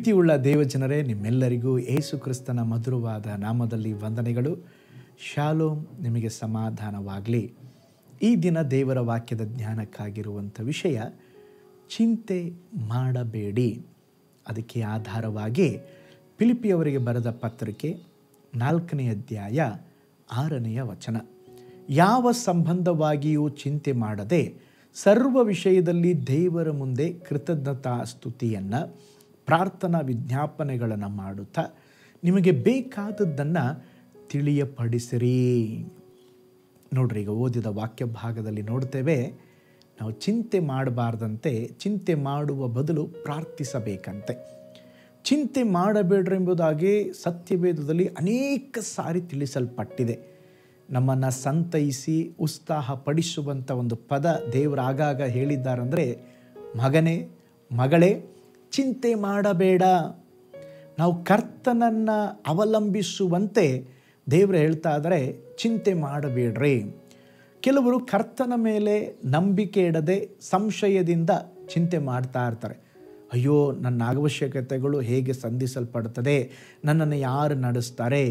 ಪ್ರೀತಿಯುಳ್ಳ ದೇವಜನರೇ, ನಿಮ್ಮೆಲ್ಲರಿಗೂ ಯೇಸು ಕ್ರಿಸ್ತನ ಮಧುರವಾದ ನಾಮದಲ್ಲಿ ವಂದನೆಗಳು. ಶಾಲೋಮ್, ನಿಮಗೆ ಸಮಾಧಾನವಾಗಲಿ. ಈ ದಿನ ದೇವರ ವಾಕ್ಯದ ಜ್ಞಾನಕ್ಕಾಗಿರುವಂಥ ವಿಷಯ ಚಿಂತೆ ಮಾಡಬೇಡಿ. ಅದಕ್ಕೆ ಆಧಾರವಾಗಿ ಫಿಲಿಪ್ಪಿಯವರಿಗೆ ಬರೆದ ಪತ್ರಿಕೆ 4ನೇ ಅಧ್ಯಾಯ 6ನೇ ವಚನ. ಯಾವ ಸಂಬಂಧವಾಗಿಯೂ ಚಿಂತೆ ಮಾಡದೆ ಸರ್ವ ವಿಷಯದಲ್ಲಿ ದೇವರ ಮುಂದೆ ಕೃತಜ್ಞತಾ ಸ್ತುತಿಯನ್ನು, ಪ್ರಾರ್ಥನಾ ವಿಜ್ಞಾಪನೆಗಳನ್ನು ಮಾಡುತ್ತಾ ನಿಮಗೆ ಬೇಕಾದದ್ದನ್ನು ತಿಳಿಯಪಡಿಸಿರಿ. ನೋಡ್ರಿ, ಈಗ ಓದಿದ ವಾಕ್ಯ ಭಾಗದಲ್ಲಿ ನೋಡ್ತೇವೆ, ನಾವು ಚಿಂತೆ ಮಾಡಬಾರ್ದಂತೆ, ಚಿಂತೆ ಮಾಡುವ ಬದಲು ಪ್ರಾರ್ಥಿಸಬೇಕಂತೆ. ಚಿಂತೆ ಮಾಡಬೇಡ್ರಿ ಎಂಬುದಾಗಿ ಸತ್ಯವೇದದಲ್ಲಿ ಅನೇಕ ಸಾರಿ ತಿಳಿಸಲ್ಪಟ್ಟಿದೆ. ನಮ್ಮನ್ನು ಸಂತೈಸಿ ಉತ್ಸಾಹ ಪಡಿಸುವಂಥ ಒಂದು ಪದ ದೇವರು ಆಗಾಗ ಹೇಳಿದ್ದಾರಂದರೆ, ಮಗನೇ ಮಗಳೇ ಚಿಂತೆ ಮಾಡಬೇಡ. ನಾವು ಕರ್ತನನ್ನು ಅವಲಂಬಿಸುವಂತೆ ದೇವರು ಹೇಳ್ತಾ ಇದ್ದಾರೆ, ಚಿಂತೆ ಮಾಡಬೇಡ್ರಿ. ಕೆಲವರು ಕರ್ತನ ಮೇಲೆ ನಂಬಿಕೆ ಇಡದೆ ಸಂಶಯದಿಂದ ಚಿಂತೆ ಮಾಡ್ತಾ ಇರ್ತಾರೆ. ಅಯ್ಯೋ, ನನ್ನ ಅವಶ್ಯಕತೆಗಳು ಹೇಗೆ ಸಂಧಿಸಲ್ಪಡ್ತದೆ, ನನ್ನನ್ನು ಯಾರು ನಡೆಸ್ತಾರೆ?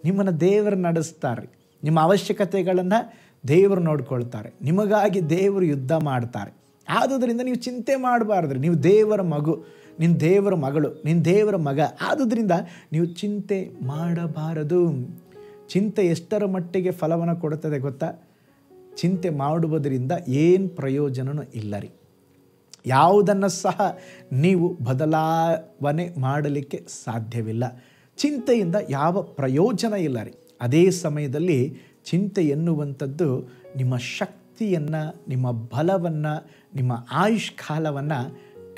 ನಿಮ್ಮನ್ನು ದೇವರು ನಡೆಸ್ತಾರೆ. ನಿಮ್ಮ ಅವಶ್ಯಕತೆಗಳನ್ನು ದೇವರು ನೋಡ್ಕೊಳ್ತಾರೆ. ನಿಮಗಾಗಿ ದೇವರು ಯುದ್ಧ ಮಾಡ್ತಾರೆ. ಆದುದರಿಂದ ನೀವು ಚಿಂತೆ ಮಾಡಬಾರ್ದ್ರಿ. ನೀವು ದೇವರ ಮಗು, ನಿನ್ನ ದೇವರ ಮಗಳು, ನಿನ್ನ ದೇವರ ಮಗ. ಆದುದರಿಂದ ನೀವು ಚಿಂತೆ ಮಾಡಬಾರದು. ಚಿಂತೆ ಎಷ್ಟರ ಮಟ್ಟಿಗೆ ಫಲವನ್ನು ಕೊಡುತ್ತದೆ ಗೊತ್ತಾ? ಚಿಂತೆ ಮಾಡುವುದರಿಂದ ಏನು ಪ್ರಯೋಜನವೂ ಇಲ್ಲ ರೀ. ಯಾವುದನ್ನು ಸಹ ನೀವು ಬದಲಾವಣೆ ಮಾಡಲಿಕ್ಕೆ ಸಾಧ್ಯವಿಲ್ಲ. ಚಿಂತೆಯಿಂದ ಯಾವ ಪ್ರಯೋಜನ ಇಲ್ಲ ರೀ. ಅದೇ ಸಮಯದಲ್ಲಿ ಚಿಂತೆ ಎನ್ನುವಂಥದ್ದು ನಿಮ್ಮ ಶಕ್ತಿಯನ್ನು, ನಿಮ್ಮ ಬಲವನ್ನು, ನಿಮ್ಮ ಆಯುಷ್ಕಾಲವನ್ನು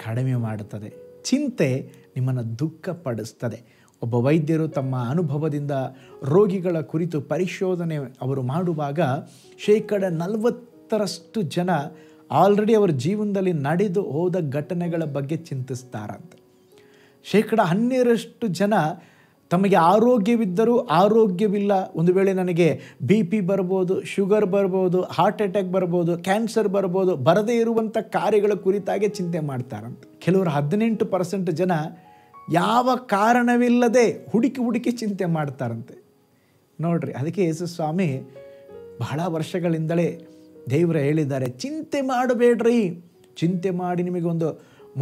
ಕಡಿಮೆ ಮಾಡುತ್ತದೆ. ಚಿಂತೆ ನಿಮ್ಮನ್ನು ದುಃಖಪಡಿಸ್ತದೆ. ಒಬ್ಬ ವೈದ್ಯರು ತಮ್ಮ ಅನುಭವದಿಂದ ರೋಗಿಗಳ ಕುರಿತು ಪರಿಶೋಧನೆ ಅವರು ಮಾಡುವಾಗ 40% ಜನ ಆಲ್ರೆಡಿ ಅವರ ಜೀವನದಲ್ಲಿ ನಡೆದು ಹೋದ ಘಟನೆಗಳ ಬಗ್ಗೆ ಚಿಂತಿಸ್ತಾರಂತೆ. 12% ಜನ ತಮಗೆ ಆರೋಗ್ಯವಿದ್ದರೂ ಆರೋಗ್ಯವಿಲ್ಲ, ಒಂದು ವೇಳೆ ನನಗೆ BP ಬರ್ಬೋದು, ಶುಗರ್ ಬರ್ಬೋದು, ಹಾರ್ಟ್ ಅಟ್ಯಾಕ್ ಬರ್ಬೋದು, ಕ್ಯಾನ್ಸರ್ ಬರ್ಬೋದು, ಬರದೇ ಇರುವಂಥ ಕಾರ್ಯಗಳ ಕುರಿತಾಗೆ ಚಿಂತೆ ಮಾಡ್ತಾರಂತೆ. ಕೆಲವರು 18% ಜನ ಯಾವ ಕಾರಣವಿಲ್ಲದೆ ಹುಡುಕಿ ಚಿಂತೆ ಮಾಡ್ತಾರಂತೆ. ನೋಡ್ರಿ, ಅದಕ್ಕೆ ಯೇಸು ಸ್ವಾಮಿ ಬಹಳ ವರ್ಷಗಳಿಂದಲೇ ದೇವರು ಹೇಳಿದ್ದಾರೆ, ಚಿಂತೆ ಮಾಡಬೇಡ್ರಿ. ಚಿಂತೆ ಮಾಡಿ ನಿಮಗೊಂದು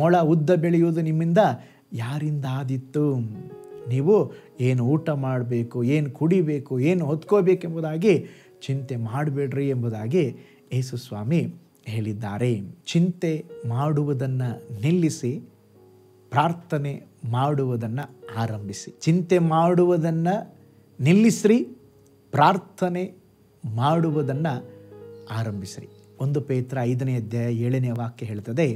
ಮೊಳ ಉದ್ದ ಬೆಳೆಯುವುದು ನಿಮ್ಮಿಂದ ಯಾರಿಂದ ಆದಿತ್ತು? ನೀವು ಏನು ಊಟ ಮಾಡಬೇಕು, ಏನು ಕುಡಿಬೇಕು, ಏನು ಹೊತ್ಕೋಬೇಕೆಂಬುದಾಗಿ ಚಿಂತೆ ಮಾಡಬೇಡ್ರಿ ಎಂಬುದಾಗಿ ಯೇಸು ಸ್ವಾಮಿ ಹೇಳಿದ್ದಾರೆ. ಚಿಂತೆ ಮಾಡುವುದನ್ನು ನಿಲ್ಲಿಸಿ ಪ್ರಾರ್ಥನೆ ಮಾಡುವುದನ್ನು ಆರಂಭಿಸಿ. ಚಿಂತೆ ಮಾಡುವುದನ್ನು ನಿಲ್ಲಿಸ್ರಿ, ಪ್ರಾರ್ಥನೆ ಮಾಡುವುದನ್ನು ಆರಂಭಿಸ್ರಿ. 1 ಪೇತ್ರ 5ನೇ ಅಧ್ಯಾಯ 7ನೇ ವಾಕ್ಯ ಹೇಳ್ತದೆ,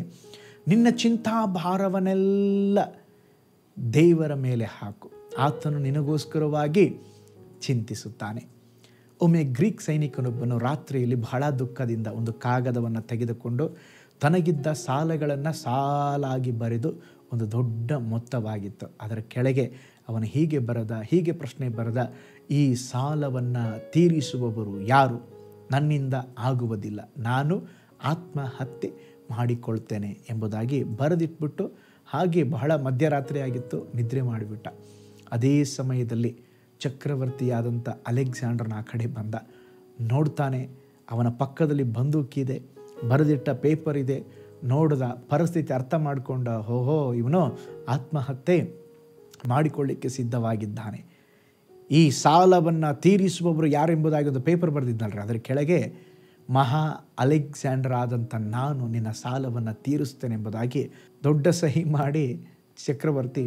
ನಿನ್ನ ಚಿಂತಾಭಾರವನ್ನೆಲ್ಲ ದೇವರ ಮೇಲೆ ಹಾಕು, ಆತನು ನಿನಗೋಸ್ಕರವಾಗಿ ಚಿಂತಿಸುತ್ತಾನೆ. ಒಮ್ಮೆ ಗ್ರೀಕ್ ಸೈನಿಕನೊಬ್ಬನು ರಾತ್ರಿಯಲ್ಲಿ ಬಹಳ ದುಃಖದಿಂದ ಒಂದು ಕಾಗದವನ್ನು ತೆಗೆದುಕೊಂಡು ತನಗಿದ್ದ ಸಾಲಗಳನ್ನು ಸಾಲಾಗಿ ಬರೆದು, ಒಂದು ದೊಡ್ಡ ಮೊತ್ತವಾಗಿತ್ತು. ಅದರ ಕೆಳಗೆ ಅವನು ಹೀಗೆ ಪ್ರಶ್ನೆ ಬರೆದ, ಈ ಸಾಲವನ್ನು ತೀರಿಸುವವರು ಯಾರು? ನನ್ನಿಂದ ಆಗುವುದಿಲ್ಲ, ನಾನು ಆತ್ಮಹತ್ಯೆ ಮಾಡಿಕೊಳ್ತೇನೆ ಎಂಬುದಾಗಿ ಬರೆದಿಟ್ಬಿಟ್ಟು ಹಾಗೆ ಬಹಳ ಮಧ್ಯರಾತ್ರಿ ಆಗಿತ್ತು, ನಿದ್ರೆ ಮಾಡಿಬಿಟ್ಟ. ಅದೇ ಸಮಯದಲ್ಲಿ ಚಕ್ರವರ್ತಿಯಾದಂಥ ಅಲೆಕ್ಸಾಂಡರ್ನ ಆ ಕಡೆ ಬಂದ. ನೋಡ್ತಾನೆ, ಅವನ ಪಕ್ಕದಲ್ಲಿ ಬಂದೂಕಿದೆ, ಬರೆದಿಟ್ಟ ಪೇಪರ್ ಇದೆ. ನೋಡಿದ, ಪರಿಸ್ಥಿತಿ ಅರ್ಥ ಮಾಡಿಕೊಂಡ, ಓಹೋ, ಇವನು ಆತ್ಮಹತ್ಯೆ ಮಾಡಿಕೊಳ್ಳಿಕ್ಕೆ ಸಿದ್ಧವಾಗಿದ್ದಾನೆ. ಈ ಸಾಲವನ್ನು ತೀರಿಸುವವರು ಯಾರು ಎಂಬುದಾಗಿ ಒಂದು ಪೇಪರ್ ಬರೆದಿದ್ದಲ್ರಿ, ಅದರ ಕೆಳಗೆ ಮಹಾ ಅಲೆಕ್ಸಾಂಡರ್ ಆದಂಥ ನಾನು ನಿನ್ನ ಸಾಲವನ್ನು ತೀರಿಸ್ತೇನೆ ಎಂಬುದಾಗಿ ದೊಡ್ಡ ಸಹಿ ಮಾಡಿ ಚಕ್ರವರ್ತಿ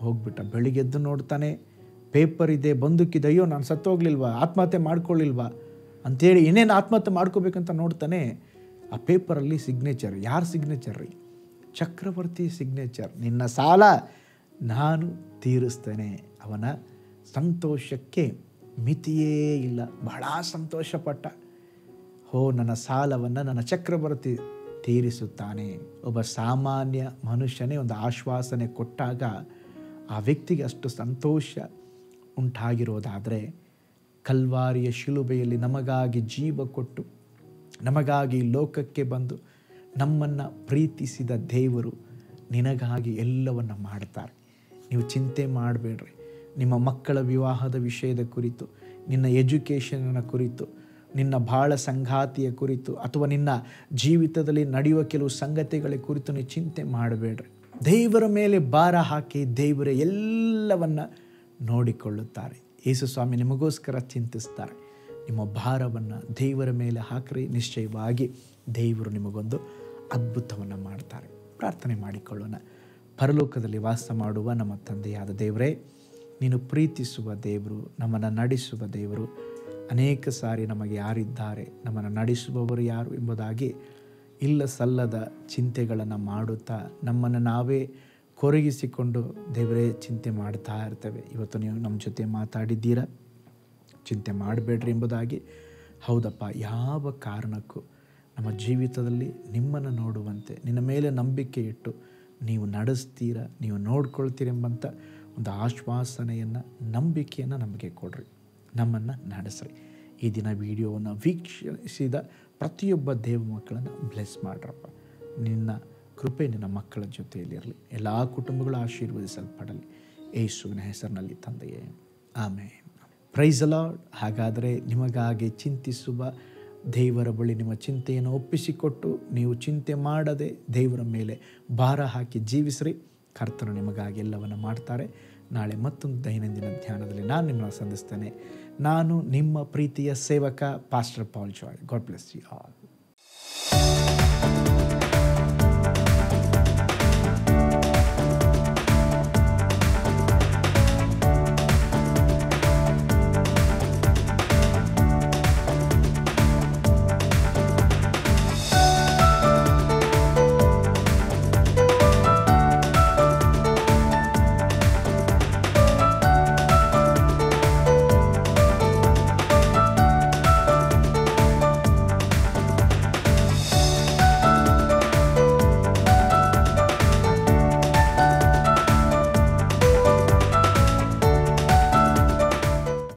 ಹೋಗ್ಬಿಟ್ಟ. ಬೆಳಿಗ್ಗೆದ್ದು ನೋಡ್ತಾನೆ, ಪೇಪರ್ ಇದೆ, ಬಂದೂಕಿದೆ. ಅಯ್ಯೋ, ನಾನು ಸತ್ತೋಗ್ಲಿಲ್ವಾ, ಆತ್ಮಹತ್ಯೆ ಮಾಡ್ಕೊಳ್ಳಿಲ್ವಾ ಅಂಥೇಳಿ ಇನ್ನೇನು ಆತ್ಮಹತ್ಯೆ ಮಾಡ್ಕೋಬೇಕಂತ ನೋಡ್ತಾನೆ. ಆ ಪೇಪರಲ್ಲಿ ಸಿಗ್ನೇಚರ್, ಯಾರ ಸಿಗ್ನೇಚರ್ ರೀ? ಚಕ್ರವರ್ತಿ ಸಿಗ್ನೇಚರ್. ನಿನ್ನ ಸಾಲ ನಾನು ತೀರಿಸ್ತೇನೆ. ಅವನ ಸಂತೋಷಕ್ಕೆ ಮಿತಿಯೇ ಇಲ್ಲ. ಬಹಳ ಸಂತೋಷಪಟ್ಟ. ನನ್ನ ಸಾಲವನ್ನು ನನ್ನ ಚಕ್ರವರ್ತಿ ತೀರಿಸುತ್ತಾನೆ. ಒಬ್ಬ ಸಾಮಾನ್ಯ ಮನುಷ್ಯನೇ ಒಂದು ಆಶ್ವಾಸನೆ ಕೊಟ್ಟಾಗ ಆ ವ್ಯಕ್ತಿಗೆ ಅಷ್ಟು ಸಂತೋಷ ಉಂಟಾಗಿರೋದಾದರೆ, ಕಲ್ವಾರಿಯ ಶಿಲುಬೆಯಲ್ಲಿ ನಮಗಾಗಿ ಜೀವ ಕೊಟ್ಟು ನಮಗಾಗಿ ಲೋಕಕ್ಕೆ ಬಂದು ನಮ್ಮನ್ನು ಪ್ರೀತಿಸಿದ ದೇವರು ನಿನಗಾಗಿ ಎಲ್ಲವನ್ನು ಮಾಡ್ತಾರೆ. ನೀವು ಚಿಂತೆ ಮಾಡಬೇಡ್ರಿ. ನಿಮ್ಮ ಮಕ್ಕಳ ವಿವಾಹದ ವಿಷಯದ ಕುರಿತು, ನಿನ್ನ ಎಜುಕೇಷನ್ನ ಕುರಿತು, ನಿನ್ನ ಬಾಳ ಸಂಗಾತಿಯ ಕುರಿತು, ಅಥವಾ ನಿನ್ನ ಜೀವಿತದಲ್ಲಿ ನಡೆಯುವ ಕೆಲವು ಸಂಗತಿಗಳ ಕುರಿತು ನೀವು ಚಿಂತೆ ಮಾಡಬೇಡ್ರಿ. ದೇವರ ಮೇಲೆ ಭಾರ ಹಾಕಿ ದೇವರ ಎಲ್ಲವನ್ನ ನೋಡಿಕೊಳ್ಳುತ್ತಾರೆ. ಯೇಸು ಸ್ವಾಮಿ ನಿಮಗೋಸ್ಕರ ಚಿಂತಿಸ್ತಾರೆ. ನಿಮ್ಮ ಭಾರವನ್ನು ದೇವರ ಮೇಲೆ ಹಾಕಿರಿ, ನಿಶ್ಚಯವಾಗಿ ದೇವರು ನಿಮಗೊಂದು ಅದ್ಭುತವನ್ನು ಮಾಡ್ತಾರೆ. ಪ್ರಾರ್ಥನೆ ಮಾಡಿಕೊಳ್ಳೋಣ. ಪರಲೋಕದಲ್ಲಿ ವಾಸ ಮಾಡುವ ನಮ್ಮ ತಂದೆಯಾದ ದೇವರೇ, ನೀನು ಪ್ರೀತಿಸುವ ದೇವರು, ನಮ್ಮನ್ನು ನಡೆಸುವ ದೇವರು. ಅನೇಕ ಸಾರಿ ನಮಗೆ ಯಾರಿದ್ದಾರೆ, ನಮ್ಮನ್ನು ನಡೆಸುವವರು ಯಾರು ಎಂಬುದಾಗಿ ಇಲ್ಲ ಸಲ್ಲದ ಚಿಂತೆಗಳನ್ನು ಮಾಡುತ್ತಾ ನಮ್ಮನ್ನು ನಾವೇ ಕೊರಗಿಸಿಕೊಂಡು ದೇವರೇ ಚಿಂತೆ ಮಾಡ್ತಾ ಇರ್ತೇವೆ. ಇವತ್ತು ನೀವು ನಮ್ಮ ಜೊತೆ ಮಾತಾಡಿದ್ದೀರಾ, ಚಿಂತೆ ಮಾಡಬೇಡ್ರಿ ಎಂಬುದಾಗಿ. ಹೌದಪ್ಪ, ಯಾವ ಕಾರಣಕ್ಕೂ ನಮ್ಮ ಜೀವಿತದಲ್ಲಿ ನಿಮ್ಮನ್ನು ನೋಡುವಂತೆ, ನಿನ್ನ ಮೇಲೆ ನಂಬಿಕೆ ಇಟ್ಟು ನೀವು ನಡೆಸ್ತೀರ, ನೀವು ನೋಡ್ಕೊಳ್ತೀರೆಂಬಂಥ ಒಂದು ಆಶ್ವಾಸನೆಯನ್ನು, ನಂಬಿಕೆಯನ್ನು ನಮಗೆ ಕೊಡ್ರಿ, ನಮ್ಮನ್ನು ನಡೆಸ್ರಿ. ಈ ದಿನ ವಿಡಿಯೋವನ್ನು ವೀಕ್ಷಿಸಿದ ಪ್ರತಿಯೊಬ್ಬ ದೇವ ಮಕ್ಕಳನ್ನು ಬ್ಲೆಸ್ ಮಾಡ್ರಪ್ಪ. ನಿನ್ನ ಕೃಪೆ ನಿನ್ನ ಮಕ್ಕಳ ಜೊತೆಯಲ್ಲಿರಲಿ. ಎಲ್ಲ ಕುಟುಂಬಗಳು ಆಶೀರ್ವದಿಸಲ್ಪಡಲಿ ಯೇಸುವಿನ ಹೆಸರಿನಲ್ಲಿ ತಂದೆಯೇ, ಆಮೇನ್. Price the lord. ಹಾಗಾದರೆ ನಿಮಗಾಗಿ ಚಿಂತಿಸುವ ದೇವರ ಬಳಿ ನಿಮ್ಮ ಚಿಂತೆಯನ್ನು ಒಪ್ಪಿಸಿಕೊಟ್ಟು ನೀವು ಚಿಂತೆ ಮಾಡದೆ ದೇವರ ಮೇಲೆ ಭಾರ ಹಾಕಿ ಜೀವಿಸ್ರಿ. ಕರ್ತನು ನಿಮಗಾಗಿ ಎಲ್ಲವನ್ನು ಮಾಡ್ತಾರೆ. ನಾಳೆ ಮತ್ತೊಂದು ದೈನಂದಿನ ಧ್ಯಾನದಲ್ಲಿ ನಾನು ನಿಮ್ಮನ್ನು ಸಂಧಿಸ್ತೇನೆ. ನಾನು ನಿಮ್ಮ ಪ್ರೀತಿಯ ಸೇವಕ pastor Paul Joy. God bless you all.